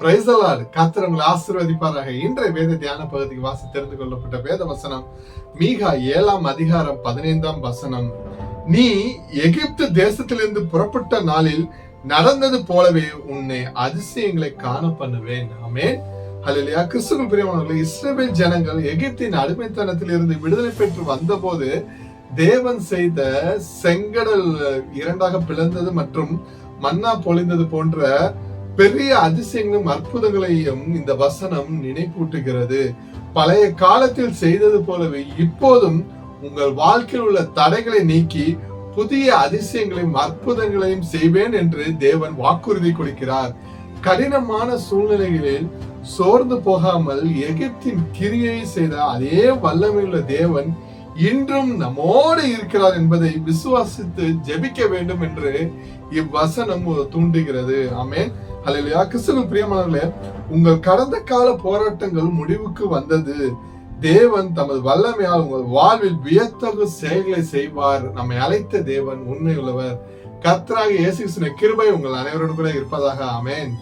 Praise the Lord. கர்த்தர் உங்களை ஆசீர்வதிப்பாராக. இன்றைய வேத தியான பகுதிக்கு வாசி தெரிந்து கொள்ளப்பட்ட வேத வசனம் மீகா 7ஆம் அதிகாரம் 15ஆம் வசனம். நீ எகிப்து தேசத்திலிருந்து புறப்பட்ட நாளில் நடந்தது போலவே உன்னை அதிசயங்களை காண பண்ணுவேன். ஆமென். ஹல்லேலூயா. கிறிஸ்துவுக்குள் பிரியமானவர்களே, இஸ்ரவேல் ஜனங்கள் எகிப்தின் அடிமைத்தனத்தில் இருந்து விடுதலை பெற்று வந்தபோது தேவன் செய்த செங்கடல் இரண்டாக பிளந்தது மற்றும் மன்னா பொழிந்தது போன்ற பெரிய அதிசயங்களும் அற்புதங்களையும் இந்த வசனம் நினைப்பூட்டுகிறது. பழைய காலத்தில் செய்தது போலவே இப்போதும் உங்கள் வாழ்க்கையில் உள்ள தடைகளை நீக்கி புதிய அதிசயங்களையும் அற்புதங்களையும் செய்வேன் என்று தேவன் வாக்குறுதி கொடுக்கிறார். கடினமான சூழ்நிலைகளில் சோர்ந்து போகாமல் எகிப்தின் கிரியை செய்த அதே வல்லமையுள்ள தேவன் இன்றும் நம்மோடு இருக்கிறார் என்பதை விசுவாசித்து ஜெபிக்க வேண்டும் என்று இவ்வசனம் தூண்டுகிறது. ஆமென். ஹல்லேலூயா. கிறிஸ்துவுக்குள் பிரியமானவர்களே, உங்கள் கடந்த கால போராட்டங்கள் முடிவுக்கு வந்தது. தேவன் தமது வல்லமையால் உங்கள் வாழ்வில் வியத்தகு செயல்களை செய்வார். நம்மை அழைத்த தேவன் உண்மை உள்ளவர். கர்த்தராகிய இயேசு கிறிஸ்துவின் கிருபை உங்கள் அனைவரோடு கூட இருப்பதாக. ஆமென்.